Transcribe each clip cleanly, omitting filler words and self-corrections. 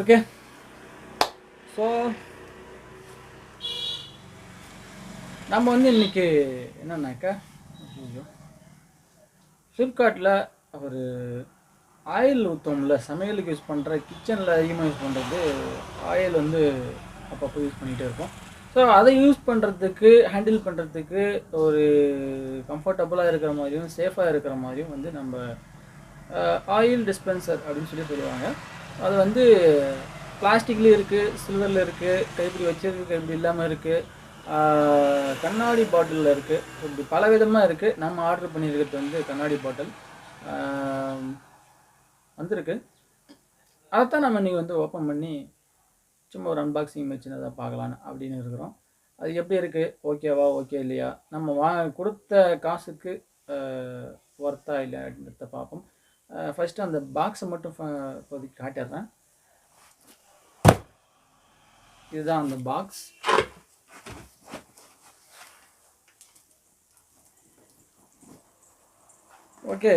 Okay, so நம்ம வந்து இன்றைக்கி என்னன்னாக்கா, ஃப்ளிப்கார்ட்டில் ஒரு ஆயில் ஊற்றோம்ல, சமையலுக்கு யூஸ் பண்ணுற, கிச்சனில் அதிகமாக யூஸ் பண்ணுறது ஆயில் வந்து அப்பப்போ யூஸ் பண்ணிகிட்டே இருப்போம். ஸோ அதை யூஸ் பண்ணுறதுக்கு, ஹேண்டில் பண்ணுறதுக்கு ஒரு கம்ஃபர்டபுளாக இருக்கிற மாதிரியும் சேஃபாக இருக்கிற மாதிரியும் வந்து நம்ம ஆயில் டிஸ்பென்சர் அப்படின்னு சொல்லுவாங்க. அது வந்து பிளாஸ்டிக்லேயும் இருக்குது, சில்வரில் இருக்குது, கைப்பிடி வச்சிருக்கு, கைப்பிடி இல்லாமல் இருக்குது, கண்ணாடி பாட்டிலில் இருக்குது. இப்படி பல விதமாக இருக்குது. நம்ம ஆர்டர் பண்ணியிருக்கிறது வந்து கண்ணாடி பாட்டில் வந்திருக்கு. அதைத்தான் நம்ம இன்றைக்கி வந்து ஓப்பன் பண்ணி சும்மா ஒரு அன்பாக்சிங் வச்சுன்னு பார்க்கலான்னு அப்படின்னு இருக்கிறோம். அது எப்படி இருக்குது, ஓகேவா, ஓகே இல்லையா, நம்ம கொடுத்த காசுக்கு ஒர்த்தா இல்லையா அப்படின்றத பார்ப்போம். ஃபஸ்ட்டு அந்த பாக்ஸை மட்டும் இப்போதைக்கு காட்டிடுறேன். இதுதான் அந்த பாக்ஸ். ஓகே,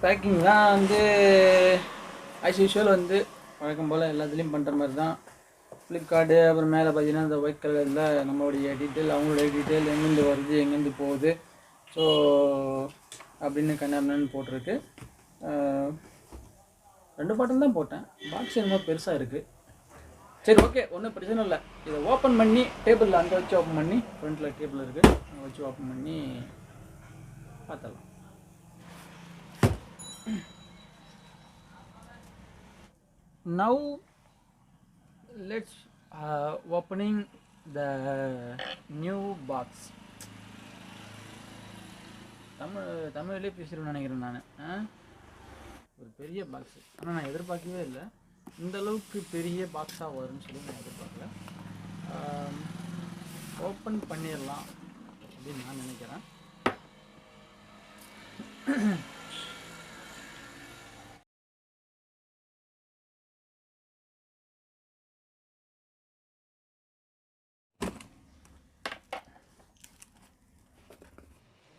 பேக்கிங்லாம் வந்து ஆஸ் யூஷுவல் வந்து வழக்கம் போல் எல்லாத்துலேயும் பண்ணுற மாதிரி தான். ஃப்ளிப்கார்ட்டு, அப்புறம் மேலே பார்த்தீங்கன்னா இந்த ஒயிட் கலரில் நம்மளுடைய டீட்டெயில், அவங்களுடைய டீட்டெயில், எங்கேருந்து வருது, எங்கேருந்து போகுது, ஸோ அப்படின்னு கண்ணாமண்ணு போட்டிருக்கு. 2 பாட்டில் தான் போட்டேன். பாக்ஸ் என்னமோ பெருசாக இருக்குது. சரி, ஓகே, ஒன்றும் பிரச்சனை இல்லை. இதை ஓப்பன் பண்ணி டேபிளில் அங்கே வச்சு ஓப்பன் பண்ணி, ஃப்ரண்ட்டில் டேபிள் இருக்குது, அங்கே வச்சு ஓப்பன் பண்ணி பார்த்துடலாம். Now let's opening the new box. தமிழ்லேயே பேசிடுவேன் நினைக்கிறேன் நான். ஒரு பெரிய பாக்ஸு, ஆனால் நான் எதிர்பார்க்கவே இல்லை இந்த அளவுக்கு பெரிய பாக்ஸாக வரும்னு சொல்லி நான் எதிர்பார்க்கல. ஓப்பன் பண்ணிடலாம் அப்படின்னு நான் நினைக்கிறேன்.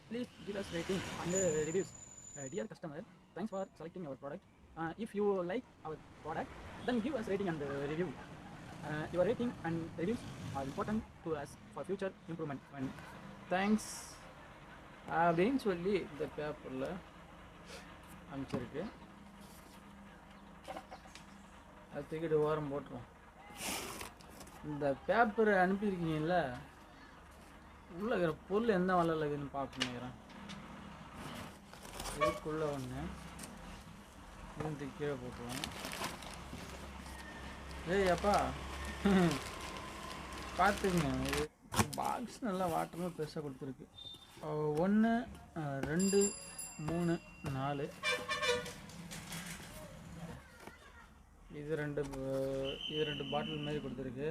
Please give us rating and reviews. Dear customer, thanks for selecting our product. If you like our product, then give us rating and review. Your rating and reviews are important to us for future improvement. And thanks அப்படின்னு சொல்லி இந்த பேப்பரில் அனுப்பிச்சிருக்கு. அது தூக்கிட்டு ஓரம் போட்டுருவோம். இந்த பேப்பரை அனுப்பியிருக்கீங்கல்ல, உள்ளே இருக்கிற பொருள் எந்த வலையில் இருக்குதுன்னு பார்க்கணுங்கிறேன். இதுக்குள்ளே ஒன்று இருந்து கீழே போட்டுருவோம். ஏய் அப்பா, பார்த்துக்குங்க, இது பாக்ஸ் நல்லா வாட்டமாக பெருசாக கொடுத்துருக்கு. 1 2 3 4 இது ரெண்டு பாட்டில் மாரி கொடுத்துருக்கு.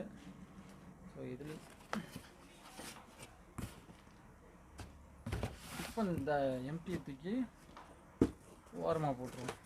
ஸோ இதில் இப்போ இந்த எம்டியை தூக்கி ஓரமாக போட்டுருவோம்.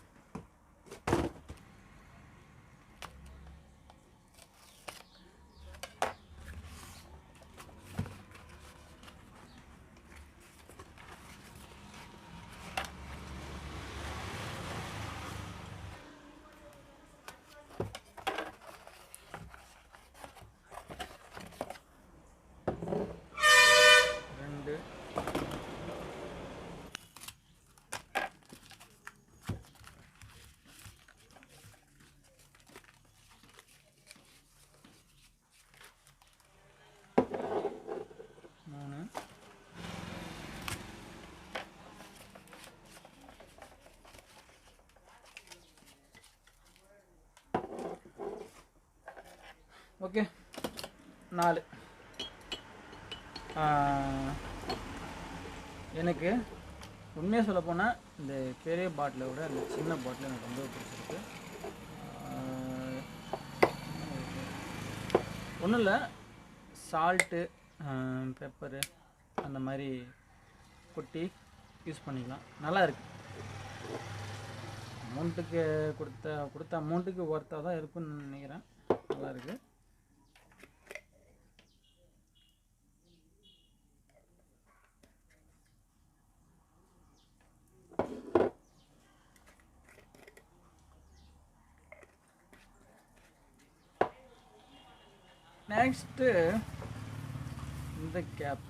ஓகே, 4. எனக்கு உண்மையாக சொல்ல போனால் இந்த பெரிய பாட்டிலை விட அந்த சின்ன பாட்டில் எனக்கு ரொம்ப பிடிச்சிருக்கு. ஒன்றும் இல்லை, சால்ட்டு, பெப்பரு அந்த மாதிரி கொட்டி யூஸ் பண்ணிக்கலாம். நல்லா இருக்குது. அமௌண்ட்டுக்கு கொடுத்த அமௌண்ட்டுக்கு ஒர்த்தாக தான் இருக்குன்னு நினைக்கிறேன். நல்லா இருக்குது. நெக்ஸ்ட்டு இந்த கேப்.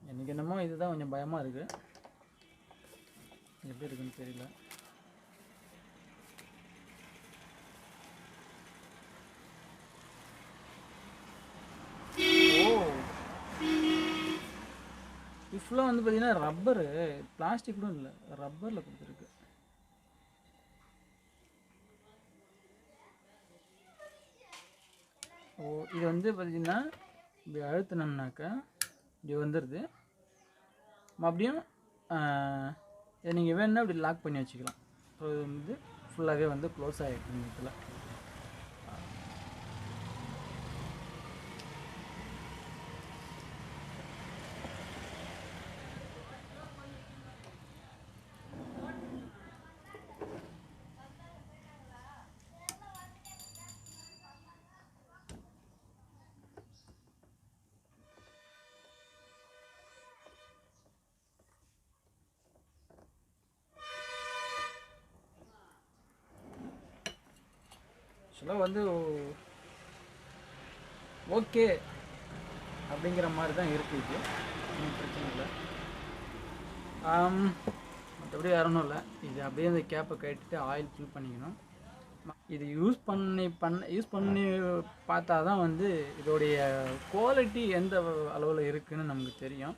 எனக்கு என்னமோ இதுதான் கொஞ்சம் பயமாக இருக்குது, எப்படி இருக்குன்னு தெரியல. இது ஃபுல்லாக வந்து பார்த்தீங்கன்னா ரப்பரு, பிளாஸ்டிக் கூட இல்லை, ரப்பரில் கொடுத்துருக்கு. இது வந்து பார்த்தீங்கன்னா இப்படி அழுத்தினோம்னாக்கா இப்படி வந்துடுது. மறுபடியும் இதை நீங்கள் வேணுன்னா இப்படி லாக் பண்ணி வச்சுக்கலாம். ஸோ இது வந்து ஃபுல்லாகவே வந்து க்ளோஸ் ஆகிருக்கு இந்த இதில். ஆக்சுவலாக வந்து ஓகே அப்படிங்கிற மாதிரி தான் இருக்குது. இது ஒன்றும் பிரச்சனை இல்லை. மற்றபடி வேற ஒன்றும் இல்லை. இது அப்படியே அந்த கேப்பை கட்டிட்டு ஆயில் ஃபில் பண்ணிக்கணும். இது யூஸ் பண்ணி பார்த்தா தான் வந்து இதோடைய குவாலிட்டி எந்த அளவில் இருக்குதுன்னு நமக்கு தெரியும்.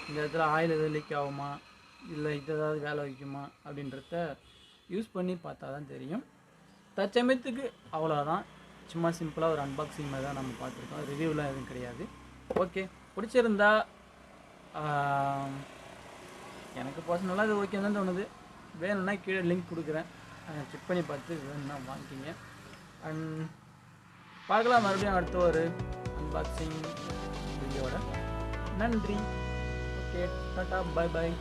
இந்த இடத்துல ஆயில் எதுவும் லீக் ஆகுமா, இல்லை இது ஏதாவது வேலை வைக்குமா அப்படின்றத யூஸ் பண்ணி பார்த்தா தான் தெரியும். தற்சமயத்துக்கு அவ்வளோதான், சும்மா சிம்பிளாக ஒரு அன்பாக்சிங் மாதிரி தான் நம்ம பார்த்துருக்கோம். ரிவ்யூலாம் எதுவும் கிடையாது. ஓகே, பிடிச்சிருந்தா எனக்கு பர்சனலாக இது ஓகே தான் தோணுது. வேணும்னா கீழே லிங்க் கொடுக்குறேன், செக் பண்ணி பார்த்து வேணும்னா வாங்கிக்கிங்க. அண்ட் பார்க்கலாம் மறுபடியும் அடுத்த ஒரு அன்பாக்சிங் வீடியோட. நன்றி. Okay, tata, bye bye.